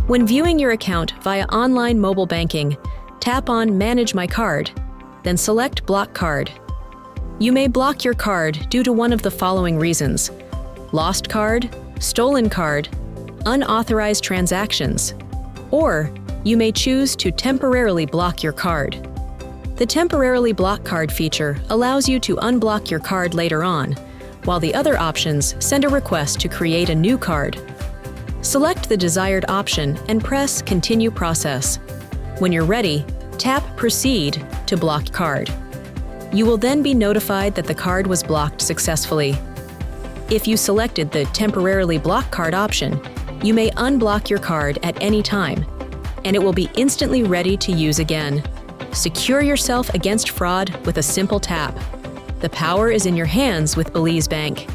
When viewing your account via online mobile banking, tap on Manage My Card, then select Block Card. You may block your card due to one of the following reasons: lost card, stolen card, unauthorized transactions, or you may choose to temporarily block your card. The Temporarily Block Card feature allows you to unblock your card later on, while the other options send a request to create a new card. Select the desired option and press Continue Process. When you're ready, tap Proceed to block card. You will then be notified that the card was blocked successfully. If you selected the Temporarily Block Card option, you may unblock your card at any time, and it will be instantly ready to use again. Secure yourself against fraud with a simple tap. The power is in your hands with Belize Bank.